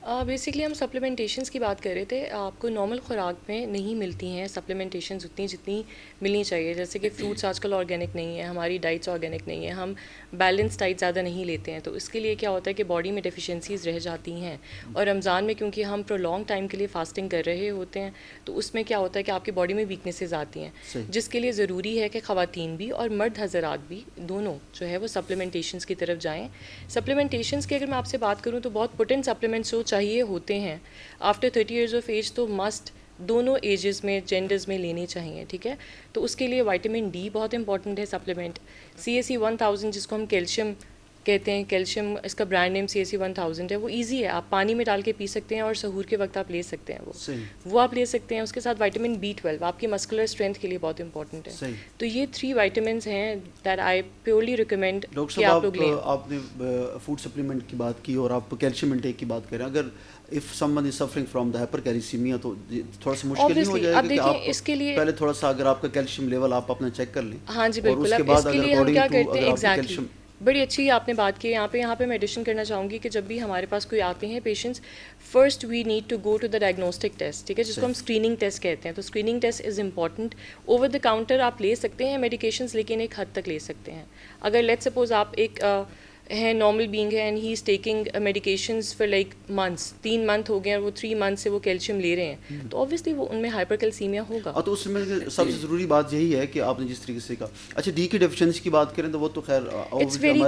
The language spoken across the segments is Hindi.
बेसिकली हम सप्लीमेंटेशंस की बात कर रहे थे। आपको नॉर्मल खुराक में नहीं मिलती हैं सप्लीमेंटेशंस उतनी जितनी मिलनी चाहिए। जैसे कि फ्रूट्स आजकल ऑर्गेनिक नहीं है, हमारी डाइट्स ऑर्गेनिक नहीं है, हम बैलेंस डाइट ज़्यादा नहीं लेते हैं, तो इसके लिए क्या होता है कि बॉडी में डेफिशिएंसीज रह जाती हैं। और रमज़ान में क्योंकि हम प्रोलॉन्ग टाइम के लिए फास्टिंग कर रहे होते हैं, तो उसमें क्या होता है कि आपकी बॉडी में वीकनेसेस आती हैं, जिसके लिए ज़रूरी है कि ख़वातीन भी और मर्द हज़रात भी दोनों जो है वो सप्लीमेंटेशंस की तरफ जाएँ। सप्लीमेंटेशंस की अगर मैं आपसे बात करूँ तो बहुत पोटेंट सप्लीमेंट्स जो चाहिए होते हैं आफ्टर 30 ईयर्स ऑफ एज, तो मस्ट दोनों एजेस में जेंडर्स में लेने चाहिए, ठीक है। तो उसके लिए विटामिन डी बहुत इंपॉर्टेंट है सप्लीमेंट। CAC 1000 जिसको हम कैल्शियम कहते हैं, कैल्शियम इसका ब्रांड नेम CAC 1000 है, वो इजी है, आप पानी में डाल के पी सकते हैं और सहूर के वक्त आप ले सकते हैं, वो आप ले सकते हैं। उसके साथ विटामिन B12 आपकी मस्कुलर स्ट्रेंथ के लिए बहुत इंपॉर्टेंट है। तो ये 3 विटामिन्स हैं दैट आई प्योरली रिकमेंड कि आप लोग लें। आपने फूड सप्लीमेंट की बात की और आप कैल्शियम इंटेक की बात करें, अगर if someone is suffering from the hypercalcaemia तो थोड़ा सा मुश्किल नहीं हो जाएगा कि आप इसके लिए पहले थोड़ा सा अगर आपका कैल्शियम लेवल आप अपना चेक कर लें? हाँ जी बिल्कुल। अब इसके लिए हम क्या करते हैं एग्जैक्टली, बड़ी अच्छी आपने बात की। यहाँ पे मैं एडिशन करना चाहूँगी कि जब भी हमारे पास कोई आते हैं patients, first we need to go to the diagnostic test, ठीक है, जिसको हम स्क्रीनिंग टेस्ट कहते हैं। तो screening test is important. Over the counter आप ले सकते हैं मेडिकेशंस, लेकिन एक हद तक ले सकते हैं। अगर लेट्स सपोज आप एक है नॉर्मल बीइंग है and he is taking medications for like months, 3 month हो गए और वो 3 मंथ से वो कैल्शियम ले रहे हैं, तो ऑब्वियसली वो उनमें हाइपरकैल्सीमिया होगा। तो उसमें सबसे ज़रूरी बात यही है कि आपने जिस तरीके से कहा, अच्छा डी की डेफिशिएंसी की बात करें तो वो तो खैर इट्स वेरी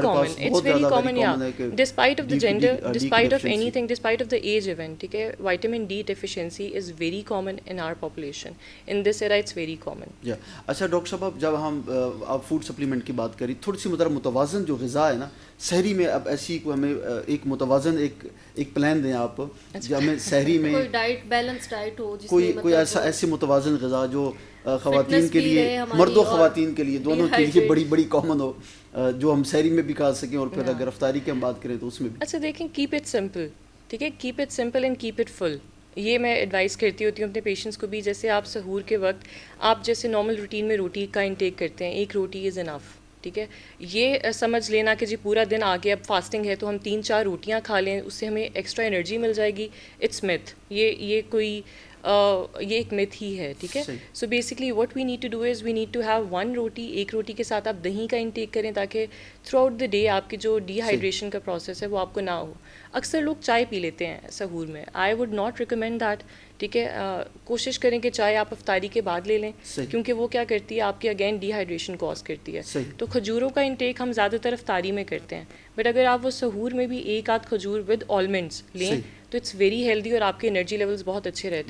कॉमन या despite of the gender, despite of anything, despite of the age even, ठीक है, vitamin D deficiency is very common in our population, in this era it's very common. अच्छा डॉक्टर साहब, जब हम आप फूड सप्लीमेंट की बात करी, थोड़ी सी मुतवाज़न जो ग़िज़ा है ना सहरी में, अब ऐसी को हमें एक मुतवाज़न एक प्लान दें आप, जो हमें सहरी में कोई डाइट बैलेंस डाइट हो, कोई ऐसी मुतवाज़न ग़िज़ा जो ख़वातीन के लिए, मर्द और ख़वातीन के लिए दोनों के लिए बड़ी कॉमन हो, जो हम सहरी में भी खा सकें और फिर अगर अफ्तारी की हम बात करें तो उसमें भी। अच्छा देखें, कीप इट सिंपल, ठीक है, keep it simple and keep it full. ये मैं एडवाइस करती होती हूँ अपने पेशेंट्स को भी। जैसे आप सहूर के वक्त आप जैसे नॉर्मल रूटीन में रोटी का इंटेक करते हैं, एक रोटी इज़ इनफ, ठीक है। ये समझ लेना कि जी पूरा दिन आगे अब फास्टिंग है तो हम 3-4 रोटियां खा लें, उससे हमें एक्स्ट्रा एनर्जी मिल जाएगी, इट्स मिथ। ये एक मिथ ही है, ठीक है। So basically what we need to do is we need to have 1 roti, एक रोटी के साथ आप दही का इंटेक करें ताकि थ्रू आउट द डे आपकी जो डिहाइड्रेशन का प्रोसेस है वो आपको ना हो। अक्सर लोग चाय पी लेते हैं सहूर में, I would not recommend that, ठीक है। कोशिश करें कि चाय आप अफ्तारी के बाद ले लें, क्योंकि वो क्या करती है आपकी अगेन डिहाइड्रेशन कॉज करती है। तो खजूरों का इंटेक हम ज़्यादातर अफ्तारी में करते हैं, बट अगर आप वो सहूर में भी 1 आध खजूर विद ऑलमंड्स लें तो इट्स वेरी हेल्दी और आपके एनर्जी लेवल्स बहुत अच्छे रहते हैं।